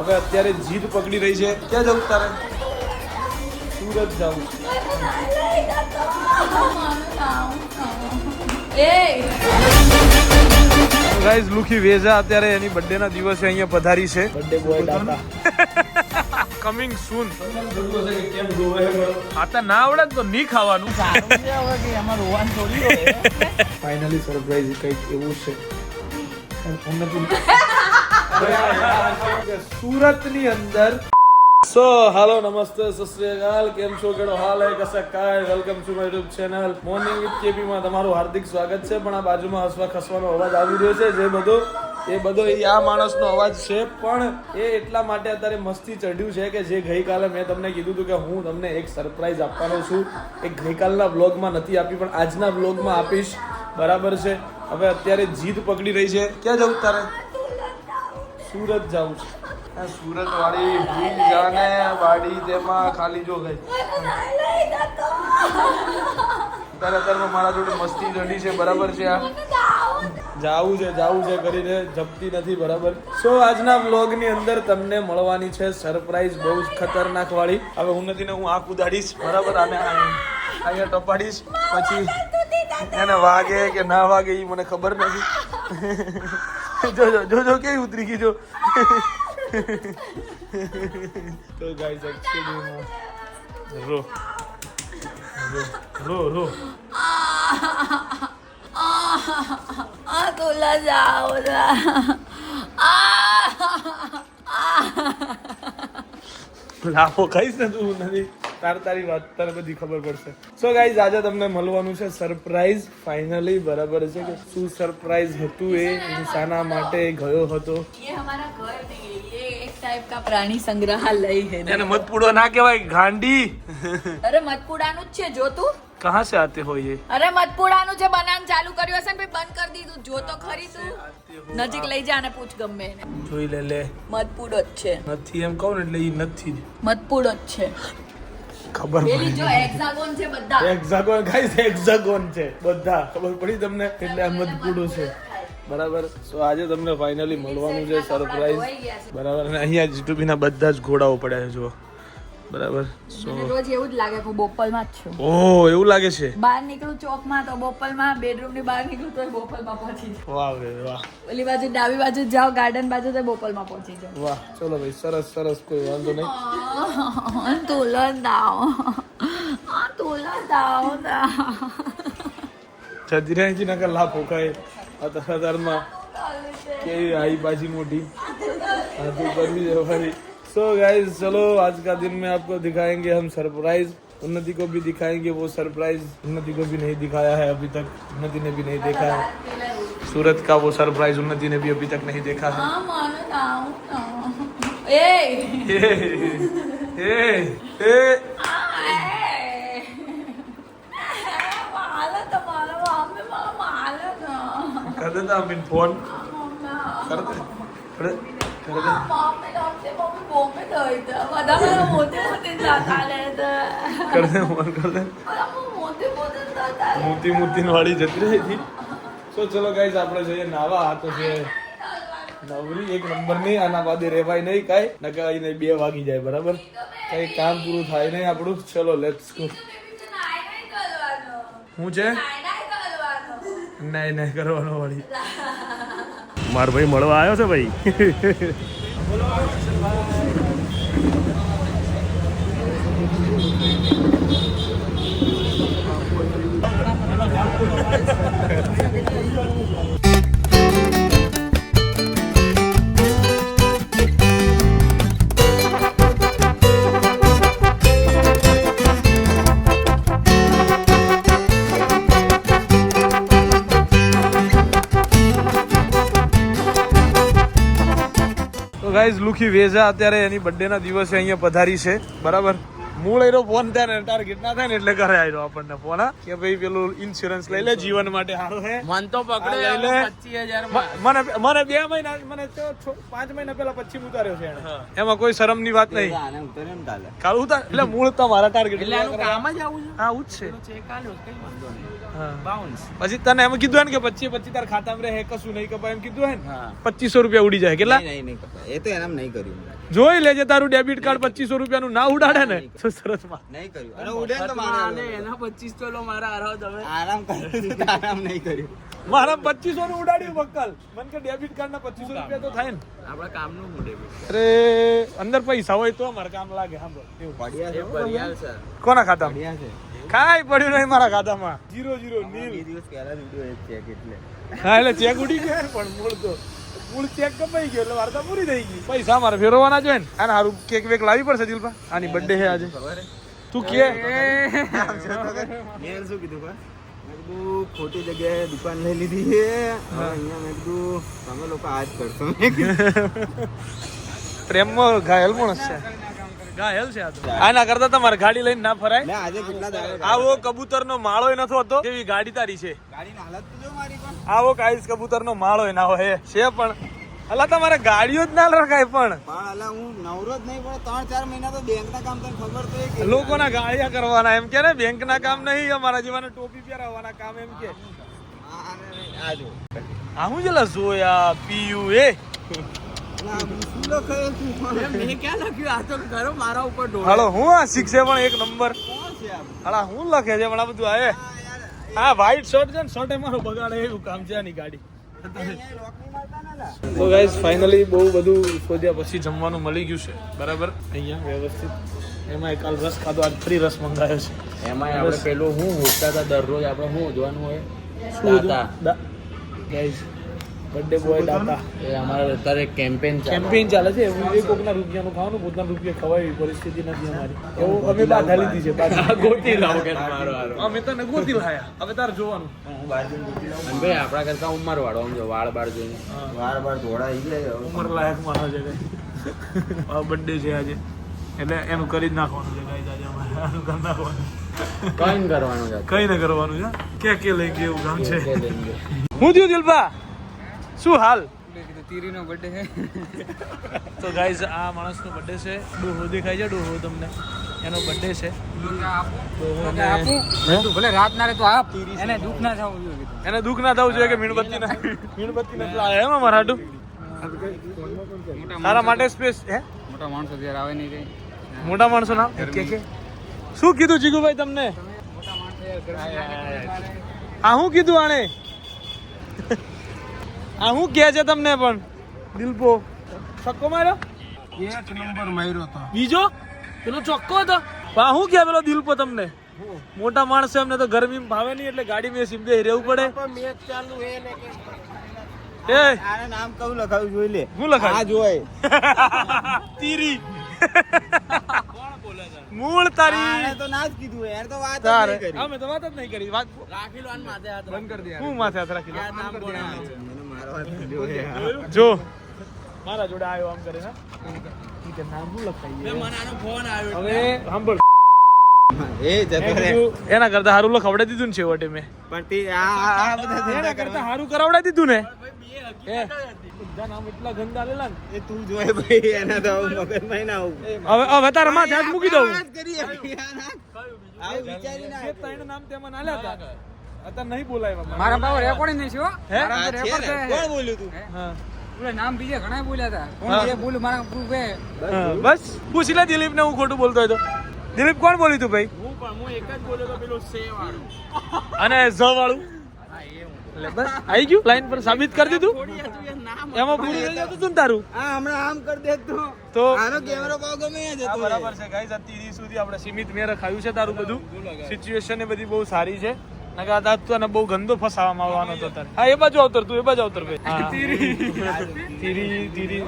હવે અત્યારે જીદ પકડી રહી છે. ક્યાં જવું તારે? સુરત જવું. ગાઈઝ લુખી વેઝા અત્યારે એની બર્થડે ના દિવસે અહીંયા પધારી છે. બર્થડે બોય દાદા કમિંગ સૂન. આતા ના આવડે તો નહીં ખાવાનું. ફાઇનલી સરપ્રાઈઝ કંઈક એવું છે. સુરત ની અંદર. સો હાલો નમસ્તે સત શ્રી અકાલ, કેમ છો, કેડો હાલ હે, કસા કાય. Welcome to my YouTube channel morning with KP માં તમારું હાર્દિક સ્વાગત છે. પણ આ બાજુમાં હસવા ખસવાનો અવાજ આવી રહ્યો છે, જે બધો આ માણસનો અવાજ છે. પણ એ એટલા માટે અત્યારે મસ્તી ચડ્યું છે કે જે ગઈકાલે મેં તમને કીધું હતું કે હું તમને એક સરપ્રાઈઝ આપવાનો છું. એક ગઈકાલના વ્લોગમાં નથી આપી, પણ આજના વ્લોગમાં આપીશ. બરાબર છે. હવે અત્યારે જીદ પકડી રહી છે. ક્યાં જવું તારે? સુરત જવું છે. સુરત વાળી ભૂલ જાને વાડી તેમાં ખાલી જો ગઈ અત્યારમાં મારા જોડે મસ્તી ચડી છે. બરાબર છે. આ જાવું છે કરીને જપતી નથી. બરાબર. સો આજના વ્લોગ ની અંદર તમને મળવાની છે સરપ્રાઈઝ બહુ જ ખતરનાક વાળી. હવે હું નથી ને હું આંખ ઉદાડીશ. બરાબર. અને અહીંયા ટપાડીશ, પછી એને વાગે કે ના વાગે એ મને ખબર નથી. જોજો કેવી ઉતરી ગઈ જો. તો ગાઈસ એકચ્યુઅલી રો તોલા જાઓ લાફો ખાઈશ ને તું નથી. તારી વાત તારે બધી ખબર પડશે. સો ગાઈઝ આજે તમને મળવાનું છે સરપ્રાઈઝ ફાઇનલી. બરાબર છે કે શું સરપ્રાઈઝ હતું એ શાના માટે ગયો હતો. ये हमारा घर नहीं है, ये एक टाइप का प्राणी संग्रहालय है. એને મતપૂડો ના કહેવાય ગાંડી. અરે મતપુડાનું જ છે જો તું. કહાં સે આતે હો ये? અરે મતપુડાનું છે, બનાન ચાલુ કર્યું હશે ને ભાઈ બંધ કરી દીધું. જો તો ખરી તું. નજીક લઈ જા અને પૂછ ગમે એને. જોઈ લે મતપુડો જ છે. નથી એમ કહું ને એટલે ઈ નથી. મતપુડો જ છે. ખબર પેલી જો હેક્સાગોન છે બધા. હેક્સાગોન ગાઈસ હેક્સાગોન છે બધા. ખબર પડી તમને? એટલે આ મતપૂડો છે. બરાબર. સો આજે તમને ફાઇનલી મળવાનું છે સરપ્રાઈઝ. બરાબર. અને અહીંયા જીટુબી ના બધા જ ઘોડાઓ પડ્યા છે જો. બરાબર. સો મને રોજ એવું જ લાગે કે હું બોપલમાં જ છું. ઓહ એવું લાગે છે. બહાર નીકળું ચોકમાં તો બોપલમાં, બેડરૂમ ની બહાર નીકળું તો બોપલમાં પહોંચી જાઉં. વાહ રે વાહ. ઓલી બાજુ ડાબી બાજુ જાઓ ગાર્ડન બાજુ તો બોપલમાં પહોંચી જાઉં. વાહ. ચલો ભાઈ સરસ કોઈ વાંધો નહીં. તોલા દાઓ છત્રીજી નકર લાભ હોકાય અત્યારમાં કેવી आई बाजी मोटी हाथों पर भी है भाई. सो गाइस चलो आज का दिन में आपको दिखाएंगे हम सरप्राइज. उन्नति को भी दिखाएंगे वो सरप्राइज. उन्नति को भी नहीं दिखाया है अभी तक. उन्नति ने भी नहीं देखा है सूरत का वो सरप्राइज. उन्नति ने भी अभी तक नहीं देखा है. कर देता हम फोन कर दे कर दे મોતી વાળી જતી રહી હતી. સો ચલો ગાઈઝ આપણે જઈએ નાવા. આ તો છે નવરી એક નંબર ની. આના બાદ રેવાય નહીં કાંઈ, નકર આઈને 2 વાગી જાય. બરાબર. કઈ કામ પૂરું થાય નહીં આપણું. ચલો લેટ્સ ગો. હું છે નહીં કરવાનો વાળી. માર ભાઈ મળવા આવ્યો છે ભાઈ. ગાઈઝ લુખી વેઝા અત્યારે એની બર્થડે ના દિવસે અહીંયા પધારી છે. બરાબર. મૂળ એનો ફોન થાય ને ટાર્ગેટ ના થાય ને એટલે ઘરે આવ્યો આપણને ફોન કે ભાઈ પેલું ઇન્સ્યોરન્સ લઈ લે જીવન માટે સારું છે મન તો પકડે લઈ લે 25,000 મને 2 મહિના મને 5 મહિના પહેલા 25 ઉતાર્યો છે એને એમાં કોઈ શરમ ની વાત નહીં આને ઉતરે ને કાલે કાલ ઉતાર એટલે મૂળ તમારા ટાર્ગેટ એટલે આનું કામ જ આવું છે હા ઉજ છે ચેક આલ્યો કઈ વાંધો નહીં હા બાઉન્સ પછી તને એમ કીધું ને કે 25 તાર ખાતામાં રહે કશું નહીં કપાય એમ કીધું હે ને હા 2500 રૂપિયા ઉડી જાય કેટલા નહીં કપાય એ તો એનામ નહીં કર્યું જોઈ લેજે તારું ડેબિટ કાર્ડ 2500 રૂપિયાનું ના ઉડાડે ને તો સરસ માં નહીં કર્યું અને ઉડે ને તો મારે એના 25 તો લો મારા આરાવ તમે આરામ કર્યું આરામ નહીં કર્યું મારા 2500 નું ઉડાડ્યું બક્કલ મને કે ડેબિટ કાર્ડ ના 2500 રૂપિયા તો થાય ને આપણા કામનું ઉડે અરે અંદર પૈસા હોય તો અમારે કામ લાગે સાંભળો એવું બઢિયા છે કોના ખાતામાં બઢિયા છે કાંઈ પડ્યું નહીં મારા ખાતામાં 0 0 બે નીલ દિવસ પહેલા જ ઉડ્યો એક ચેક એટલે હા એટલે ચેક ઉડી ગયો ને પણ મૂળ ચેક કપાઈ ગયો એટલે વાર્તા પૂરી થઈ ગઈ પૈસા મારે ફેરવવાના જોઈએ ને આને હારું કેક વેક લાવી પડશે દિલપા આની બર્થડે છે આજે ખબર હે તું કે મેં શું કીધું મેં કીધું ખોટી જગ્યાએ દુકાન લઈ લીધી છે હવે અહીંયા મેં કીધું તમે લોકો આ જ કરશો મેં કીધું. પ્રેમમાં ઘાયલ માણસ છે ઘાયલ છે આ તો આના કરતા તમારે ગાડી લઈને ના ફરાય મેં આજે કેટલા દાડા આવો કબૂતરનો માળો નતો હતો એવી ગાડી તારી છે ગાડીની હાલત તો જો મારી પણ આવો કાઈસ કબૂતરનો માળો ના હોય છે પણ અલા તમારે ગાડીઓ જ ના રખાય પણ પણ અલા હું નવરો જ નહીં પણ 3-4 મહિના તો બેંકના કામ તને ખબર તો એ કે લોકોના ગાળિયા કરવાના એમ કે ને બેંકના કામ નહીં અમારા જીવાને ટોપી પહેરાવવાના કામ એમ કે આ જો આ હું જેલા જોયા પીયુ એ શું લખે મેં ક્યાં લખ્યું આ તો કરો મારા ઉપર ઢોળે હાલો હું આ શીખશે પણ એક નંબર કોણ છે આ હાલા હું લખે છે પણ આ બધું આવે હા વ્હાઈટ શર્ટ છે ને શર્ટ મારો બગાડે એવું કામ છે આની ગાડી અહીંયા લોક નહીં મારતા ને લા તો ગાઈસ ફાઇનલી બહુ બધું શોધ્યા પછી જમવાનું મળી ગયું છે બરાબર અહીંયા વ્યવસ્થિત એમાં કાલ રસ ખાધો આજ ફરી રસ મંગાવ્યો છે એમાં આપણે પેલું હું હોતા હતા દરરોજ આપણે શું જોવાનું હોય દાતા ગાઈસ બર્થડે બોય દાતા એ અમારે અત્યારે કેમ્પેન કેમ્પેઇન ચાલે છે એવું એક કોકના રૂપિયાનું ખાવાનું પોતાના રૂપિયા ખવાય એવી પરિસ્થિતિ નથી અમારી એવું અમે બાધા લીધી છે બાધા ગોતી લાવ કે મારો હારો અમે તને ગોતી લાયા હવે તારે જોવાનું હું બાર જઈને ગોતી લાવું અને ભાઈ આપણા કરતા ઉંમર વાળો આમ જો વાળ બાર જોઈને વાળ બાર ધોળા આવી જાય ઉંમર લાયક માણસ છે કઈ બર્થડે છે આજે એટલે એનું કરી જ નાખવાનું છે ગાઈસ આજે અમારે આનું કરી નાખવાનું કઈ કરવાનું છે કઈ ને કરવાનું છે કે લઈ ગયું એવું કામ છે કે લેંગે હું થયું દિલબા શું હાલ તીરીનો બર્થડે છે તો ગાઈઝ આ માણસનો બર્થડે છે ડોહો દેખાય છે ડોહો તમને એનો બર્થડે છે ભલે રાત ના રે તો આપ એને દુઃખ ના થવું જોઈએ એને દુઃખ ના થવું જોઈએ કે મીણબત્તી ના લાયા એમ અમારા હાટુ તારા માટે સ્પેસ હે મોટા માણસો જ્યારે આવે નહીં કઈ મોટા માણસો ના કે શું કીધું જીગુભાઈ તમને આ હું કીધું આણે આ હું કહે છે તમને પણ દિલપો છક્કો માર્યો એક નંબર માર્યો તો બીજો પેલો ચોક્કો હતો આ હું કહે પેલો દિલપો તમને મોટા માણસ એમને તો ગરમી ભાવે નહીં એટલે ગાડી મેં સીધે રહેવું પડે મેચ ચાલુ હે ને એ આને નામ કયું લખાવ્યું જોઈ લે હું લખાય આ જોય તીરી મૂળ તારી તો ના જ કીધું એને તો વાત જ તારે નહીં કરી અમે તો વાત જ નહીં કરી વાત રાખી લો આને માથે હાથ બંધ કરી દે હું માથે હાથ રાખી આ નામ બોલાવે છે મને મારવા દીધો હે જો મારા જોડે આવ્યો આમ કરે ને ઈ કે નામ હું લખાઈએ મને આનો ફોન આવ્યો હવે સાંભળ એ જતો મેં રે કીધું, એના કરતા હારું ખવડાવી દીધું ને છેવટે મેં પણ તે આ બધા એના ધંધા કરતા કરવા હારું કરાવડાવી દીધું ને એ બધા નામ એટલા ગંદા લેલા ને એ તું જોય ભાઈ એના તો મગજમાં ના આવું હવે તારા માથે હાથ મૂકી દઉં વાત કરીએ આવું વિચારી ના જે ત્રણ નામ તેમાં નાલ્યા હતા અત્યારે નહીં બોલાવ્યા મારા બાબા રેકોર્ડિંગ નહીં છે હો. હે? મારા આ અંદર છે રેકોર્ડ ને, છે. કોણ બોલ્યું તું હા ઓલા નામ બીજા ઘણા બોલ્યા હતા હા. કોણ જે બોલ્યું મારા proof હે. હા, બસ પૂછી લે દિલીપ ને હું ખોટું બોલતો હોય તો દિલીપ કોણ બોલ્યું તું ભાઈ હું એક જ બોલ્યો તો પેલું સે વાળું અને ઝ વાળું એટલે બસ આવી ગયું લાઈન પર સાબિત કરી દીધું એમાં પૂરું થઈ જતું તું ને તારું આ હમણાં આમ કરી દે તો આનો કેમેરો પાવ ગમે એ જતો હા, બરાબર છે ગાઈસ અત્યારે સુધી આપણે સીમિત મેં રખાયું છે તારું બધું સિચ્યુએશન એ બધી બહુ સારી છે નકા આ તને બહુ ગંદો ફસાવામાં આવવાનો હતો તારે હા એ બાજુ આવતર તું એ બાજુ આવતર ભાઈ હા. તીરી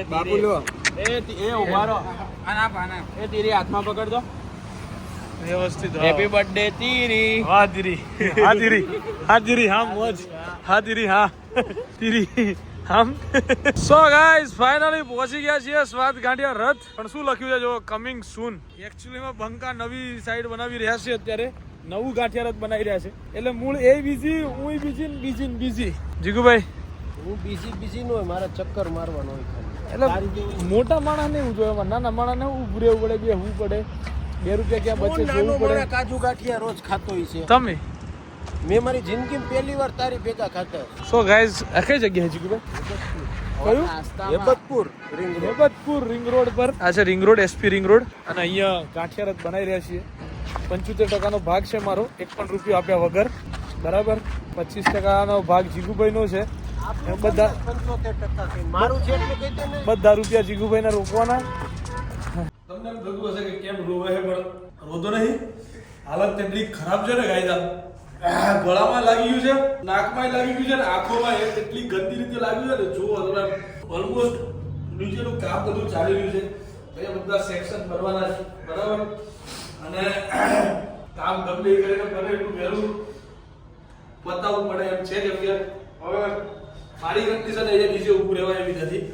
બાપુ લો એ ઉભા રહો આના આપ, આના આપ. એ તીરી હાથમાં પકડજો વ્યવસ્થિત હા. હેપી બર્થડે તીરી વાહ ધીરી હા ધીરી હા ધીરી હા મોજ હા ધીરી હા ધીરી આમ સો ગાઈસ ફાઇનલી પહોંચી ગયા છીએ સ્વાદ ગાંઠિયા રથ. પણ શું લખ્યું છે જો કમિંગ સૂન. એકચ્યુઅલીમાં બંકા નવી સાઈડ બનાવી રહ્યા છે અત્યારે. નવું ગાંઠિયા રથ બનાવી રહ્યા છે એટલે મૂળ એ બીજી હું બીજી ને બીજી ને બીજી. જીગુભાઈ હું બીજી નો હોય, મારા ચક્કર મારવાનો હોય ખાલી. એટલે મોટા માણસ ને એવું જોઈએ, નાના માણસ ને ઉભું રહેવું પડે, બેહવું પડે, 2 રૂપિયા ક્યાં બચે જોવું પડે. કાજુ ગાંઠિયા રોજ ખાતો હોય છે. તમે મેં મારી જિંદગીમાં પહેલી વાર તારી ભેગા ખાતા. સો ગાઈઝ આ કઈ જગ્યાએ જીગુભાઈ? કયું? હેબતપુર હેબતપુર રિંગ રોડ પર. આ છે ring road, SP ring road. અને અહીંયા ગાંઠિયા રથ બનાવી રહ્યા છીએ. 75% ભાગ છે મારો, 1 પણ રૂપિયો આપ્યા વગર. બરાબર. 25% ભાગ જીગુભાઈ નો છે. બધા 75% છે. મારું છે એટલું કહી દે ને. બધા રૂપિયા જીગુભાઈ ના રોકવાના. તમને એમ થતું હશે કે કેમ રોવે છે, પણ રોતો નહીં. હાલત એટલી ખરાબ છે ને ગાઈઝ. ગળામાં લાગી ગયું છે, નાકમાં લાગી ગયું છે ને આંખોમાં એટલી ગંદી રીતે લાગ્યું છે ને. જો તમે ઓલમોસ્ટ નીચેનું કામ બધું ચાલી રહ્યું છે. અહીંયા બધા સેક્શન ભરવાના છે. બરાબર. અને કામ ગમે એ કરીને બને એટલું વહેલું બતાવવું પડે એમ છે. કેમ કે હવે મારી કન્ડિશન અહીંયા નીચે ઊભું રહેવાય એવી નથી.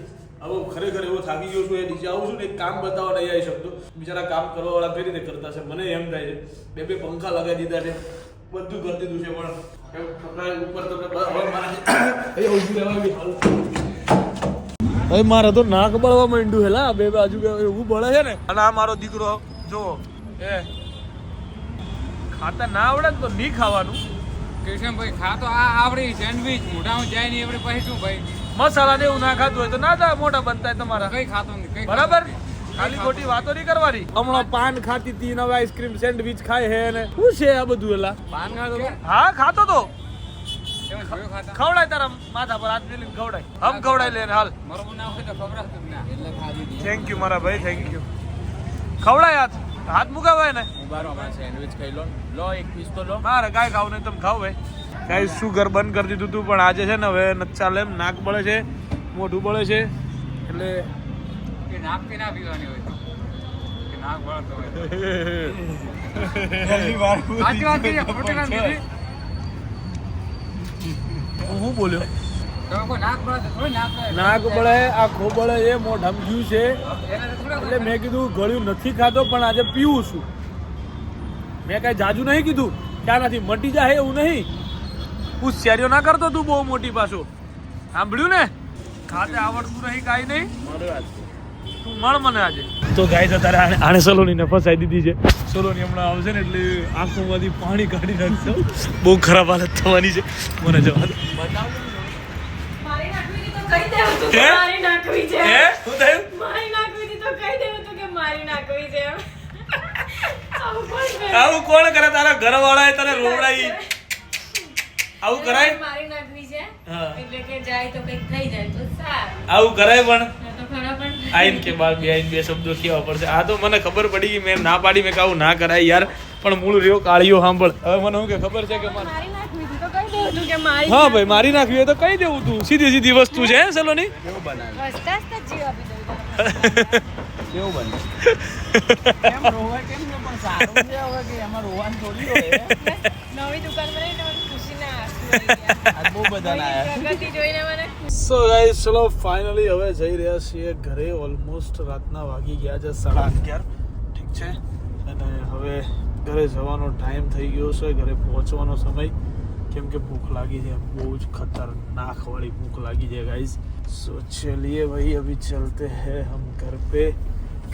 હવે ખરેખર એવો થાકી ગયો છું, એ નીચે આવું છું ને એક કામ બતાવવા નહીં આવી શકતો. બિચારા કામ કરવા વાળા કઈ રીતે કરતા છે મને એમ થાય છે. 2 પંખા લગાવી દીધા છે, બધું કરી દીધું છે, પણ ઉપર તમને ઊભું રહેવા બી હાલ. હવે મારે તો નાક બળવા માંડ્યું હેલા. 2 બાજુ એવું બળે છે ને. અને આ મારો દીકરો જો એ ખાતા ના આવડે તો નહીં ખાવાનું. કિશનભાઈ ખાતો આ આવડી સેન્ડવિચ મોઢામાં જાય નહીં આપણે પછી શું ભાઈ? મસાલા ને એવું ના ખાતું હોય તો ના થાય, મોટા બનતા તમારા. કઈ ખાતો નહીં, કઈ બરાબર. ખાલી ખોટી વાતો નહીં કરવાની. હમણાં પાન ખાતી હતી, હવે આઈસ્ક્રીમ સેન્ડવિચ ખાય હે ને શું છે આ બધું એલા? પાન ખાતો તો? હા ખાતો તો. એમ જોયો ખાતા? ખવડાય તારા માથા પર હાથ મેલીને ખવડાય. હમ ખવડાય લે હાલ. મારો ના હોય તો ખબર જ ના એટલે ખાધી દી. થેન્ક યુ મારા ભાઈ, થેન્ક યુ. ખવડાય હાથ મુકાવાય ને. ઉભારો અમારે સેન્ડવિચ ખાઈ લો એક પીસ તો લો. મારે કાંઈ ખાવ નહીં, તમે ખાવ ભાઈ. કાંઈ સુગર બંધ કરી દીધું હતું, પણ આજે છે ને હવે નથી ચાલે એમ. નાક બળે છે, મોઢું બળે છે, એટલે કે નાક કે ના પીવાની હોય કે નાક બળતો હોય. સાચી વાત કરી, ખોટી વાત નથી. હું બોલ્યો તમે કોઈ નાક બળે તો થોડી નાક બળે. નાક બળે, આંખો બળે છે, મોઢામાં ગયું છે. એને તો થોડા એટલે મેં કીધું ગળ્યું નથી ખાતો, પણ આજે પીવું છું. મેં કાંઈ જાજુ નહીં કીધું, ક્યાં નથી મટી જાય એવું નહીં. હોશિયારીઓ ના કરતો તું બહુ મોટી પાછો. સાંભળ્યું ને? ખાતે આવડતું નહીં કાંઈ નહીં. તું મળ મને આજે. તો ગાય અત્યારે આને સલોનીને ફસાઈ દીધી છે. સલોની હમણાં આવશે ને એટલે આંખોમાંથી પાણી કાઢી નાખશે. બહુ ખરાબ હાલત થવાની છે. મને જવા દે. મારી નાખવી હતી તો કહી દેવું તું કે હે? મારી નાખવી છે. હે શું થયું? મારી નાખવી હતી તો કહી દેવું તું કે મારી નાખવી છે. આવું કોણ કરે? આવું કોણ કરે? તારા ઘરવાળાએ તને રોવડાવી. આવું કરાય? મારી નાખવી છે હા. એટલે કે જાય તો કંઈક થઈ જાય તો સારું. આવું કરાય? પણ નહીં તો ખરા પણ આઈન કે બાર બે શબ્દો કહેવા પડશે. આ તો મને ખબર પડી કે મેં ના પાડી, મેં કહું ના કરાય યાર. પણ મૂળ રહ્યો કાળિયો સાંભળ. હવે મને શું કે ખબર છે કે મારી નાખવી હતી તો કહી દેવું તું કે મારી હા ભાઈ મારી નાખવી હોય તો કહી દેવું તું. સીધી સીધી વસ્તુ છે હે સલોની. કેવું બનાવે? હસતા હસતા જ જીવ આપી દઉં કેવું બને? કેમ રોવાય કેમ ને? પણ સારું છે હવે કે એમાં રોવાનું થોડી હોય. નવી દુકાન બનાવી ને મને ખુશીના આંસુ આવી ગયા. આજ બહુ બધા આયા. પ્રગતિ જોઈને મને સો ગાઈસ ચલો ફાઇનલી હવે જઈ રહ્યા છીએ ઘરે. ઓલમોસ્ટ રાતના વાગી ગયા છે 11:30. ઠીક છે. અને હવે ઘરે જવાનો ટાઈમ થઈ ગયો છે, ઘરે પહોંચવાનો સમય. કેમ કે ભૂખ લાગી છે, બહુ જ ખતરનાક વાળી ભૂખ લાગી છે गाइस. सो चलिए भाई अभी चलते हैं हम घर पे.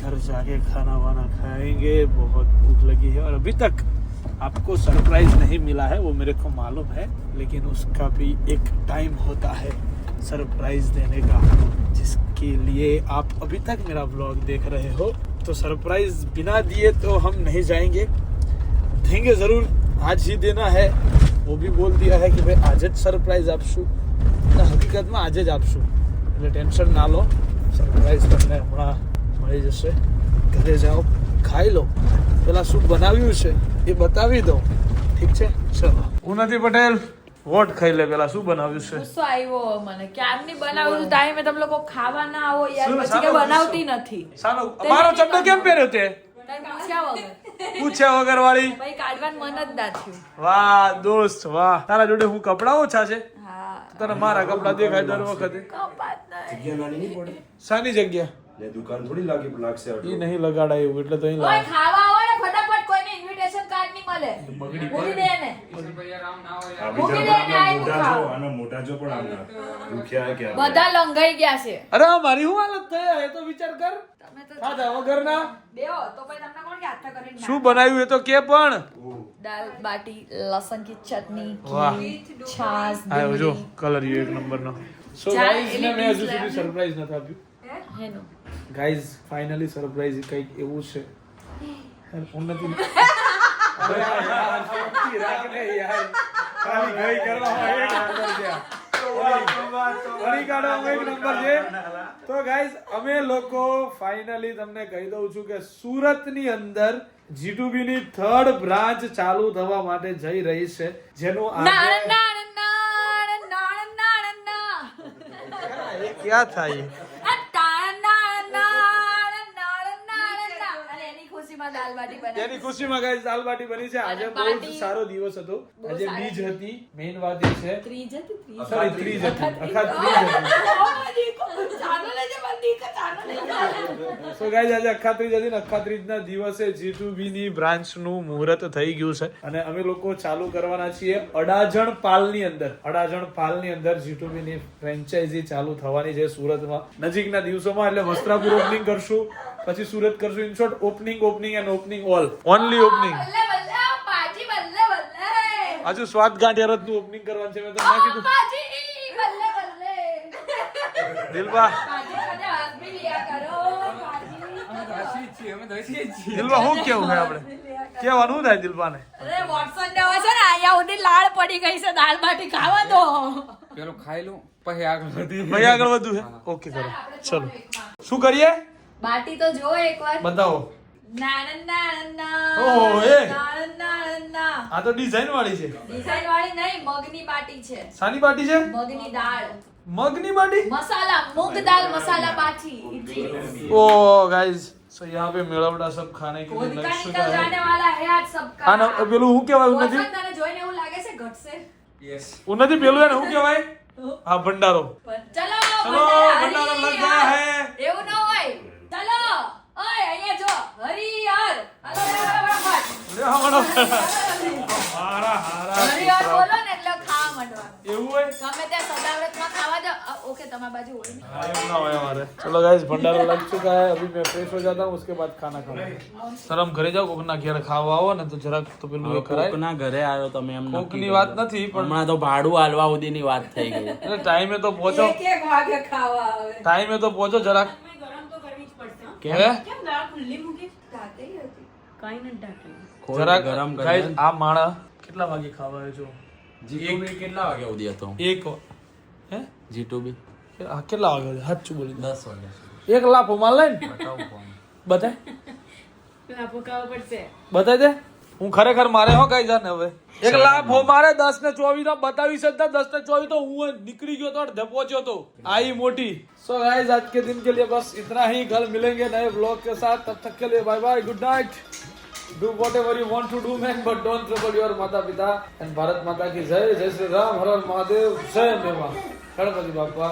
घर जाके खाना वाना खाएंगे. बहुत भूख लगी है और अभी तक आपको सरप्राइज नहीं मिला है, वो मेरे को मालूम है, लेकिन उसका भी एक टाइम होता है सरप्राइज देने का, जिसके लिए आप अभी तक मेरा व्लॉग देख रहे हो. तो सरप्राइज बिना दिए तो हम नहीं जाएंगे, देंगे ज़रूर, आज ही देना है. वो भी बोल दिया है कि भाई आज જ સરપ્રાઈઝ આપશું. હકીકતમાં આજે જ આપશું, એટલે ટેન્શન ના લો. સરપ્રાઈઝ તમને હમણાં મળી જશે. ઘરે જાઓ, ખાઈ લો. પેલા શું બનાવ્યું છે એ બતાવી દો. ઠીક છે? ચલો. ઉન્નતિ પટેલ વોટ ખાઈ લે. પેલા શું બનાવ્યું છે? ગુસ્સો આવ્યો મને. ક્યારની બનાવું ટાઈમે તમે લોકો ખાવા ના આવો યાર. શું, પછી કે સાનો બનાવતી નથી. સાનો મારો ચડ્ડો કેમ પહેર્યો તે? પૂછ્યા વગર પૂછ્યા વગર વાળી. ભાઈ કાઢવાનું મન જ ના થયું. વાહ દોસ્ત વાહ. તારા જોડે હું કપડા ઓછા છે? હા તને મારા કપડા દેખાય દર વખતે કપાત નહીં. જગ્યા નાની નહીં પડે સાની જગ્યા ને દુકાન થોડી લાગશે એ આટલું. નહીં લગાડાયું એટલે તો અહીં ઓય લાવ ખાવા આવો ને ફટાફટ કોઈને ઇન્વિટેશન કાર્ડ નહીં મળે મૂકી દે ને યાર આમ ના હોય આ યાર. મૂકી બીજા દે ને, આ મોટા ખાઓ. જો આના મોટા જો પણ આમના દુખ્યા કે બધા લંઘાઈ ગયા છે અરે આ મારી શું હાલત થઈ એ તો વિચાર કર તમે તો ખાધા વગરના બેહો તો પછી તમને કોણ કે હાથ કરીને શું બનાવ્યું એ તો કે પણ દાલ બાટી લસણ की चटनी વાહ छाछ આયો જો કલર એક નંબરનો સો ચાલ, ગાઈઝ ને મેં હજુ સુધી સરપ્રાઈઝ નથી આપ્યું હેનો ગાઈઝ ફાઇનલી સરપ્રાઈઝ કંઈક એવું છે યાર ઉન્નતિ અરે યાર શક્તિ રાખને યાર ખાલી ગઈ કરવા હોય એક નંબર છે વળી કાઢો અમે એક નંબર છે તો ગાઈઝ અમે લોકો ફાઇનલી તમને કહી દઉં છું કે સુરતની અંદર G2B ની 3rd બ્રાન્ચ ચાલુ થવા માટે જઈ રહી છે જેનું નાણ આજે નાણ નાણ નાણ નાણ નાણ એ ક્યાં થાય આ તાણ નાણ નાણ નાણ નાણ નાણ અને એની ખુશીમાં દાલ બાટી બનાવી તેની ખુશીમાં ગાઈસ દાલ બાટી બની છે આજે અને બહુ જ બાટી સારો દિવસ હતો બહુ આજે સારી બીજ હતી મેઇન વાત એ છે ત્રીજ હતી ત્રીજ સોરી ત્રીજ હતી અખાત ત્રીજ ચાલો લેજે બંદી કે ચાલો લેજે હતી સો ગાઈસ આજે અખાત ત્રીજ હતી ને અખાત ત્રીજના દિવસે G2B ની બ્રાન્ચ નું મુહૂર્ત થઈ ગયું છે અને અમે લોકો ચાલુ કરવાના છીએ અડાજણ પાલની અંદર G2B ની ફ્રેન્ચાઇઝી ચાલુ થવાની છે સુરતમાં નજીકના દિવસોમાં એટલે વસ્ત્રાપુર ઓપનિંગ કરશું પછી સુરત કરશું in short opening and opening only opening બલ્લે બલ્લે આ પાજી બલ્લે બલ્લે હજુ સ્વાદ ગાંઠિયા રથનું ઓપનિંગ કરવાનું છે મેં તમને ના કીધું પાજી બલ્લે બલ્લે દિલબા પાજી મને હાથ ભી लिया करो पाजी દસી જ છીએ, અમે દસી જ છીએ. દિલબા શું કેવું છે આપણે કેવાનું થાય દિલબાને અરે વોટસન ને હવે છે ને અહીંયા સુધી લાળ પડી ગઈ છે દાળ બાટી ખાવા દો પેલું ખાઈ લઉં પછી આગળ વધી ભાઈ આગળ વધુ છે ઓકે કરો ચલો શું કરીએ બાટી તો જો એકવાર બતાવો નાણ નાણ ના ઓહો, એ. નાણ નાણ ના આ તો ડિઝાઇન વાળી છે ડિઝાઇન વાળી નહીં મગની બાટી છે સાની બાટી છે મગની દાળ મગની બાટી मसाला मूंग दाल मसाला बाटी इडली ओ गाइस सो यहाँ पे मेड़ावड़ा सब खाने के लिए खुद लग का चुका निकल है जाने वाला है आज सबका હા ના પેલું હું કહેવાય ઉન્નતિ વસંત તને જોઈને એવું લાગે છે ઘટશે યસ ઉન્નતિ પેલું એને હું કહેવાય હા ભંડારો ચલો ચલો ભંડારો લગ ગયા હે એવું ન હોય ચલો ઓય અહીંયા જો હરિહર હાલો ફટાફટ લે હમણો હારા હારા હરિહર બોલો ને એટલે ખાવા માંડવાનું એવું હોય ગમે ત્યાં સદાવ્રતમાં ખાવા દો ઓકે તમારી બાજુ હોય ને हाँ, ये ना होया हमारे चलो गाइस भंडारा लग चुका है अभी मैं फ्रेश हो जाता हूँ उसके बाद खाना खाऊंगा सर हम घरे जाओ कोकना घरे खावा आવો ને તો જરાક તો પેલું એ કરાય કોકના ઘરે આવ્યો તમે એમ નક્કી કોકની કર્યું. વાત નથી પણ હમણાં તો ભાડું હાલવા સુધીની વાત થઈ ગઈ એટલે ટાઈમે તો પહોંચો એક વાગે ખાવા આવે ટાઈમે તો પહોંચો જરાક કેમ? હે ખોલ જરાક ગરમ કરી ગાઈસ દે. આ માણા કેટલા વાગે ખાવા આવ્યો છો G2B કેટલા વાગે સુધી હતો એક હે G2B આ કેટલા વાગે સાચું બોલી 10 વાગે એક લાફો માર લઈને બતાવું ફોન બતાય બતાય દે હું ખરેખર મારે હો કઈ જાને હવે એક લાફો મારે 10 ને 24 નો બતાવી શકતા 10 ને 24 તો હું નીકળી गयो तो अड़ पहुंचो तो आई मोटी सो गाइस आज के दिन के लिए बस इतना ही कल मिलेंगे नए ब्लॉग के साथ तब तक के लिए bye bye good night do whatever you want to do man but don't trouble your माता पिता and भारत माता की जय श्री राम हर हर महादेव जय मेवा गणपति बाप्पा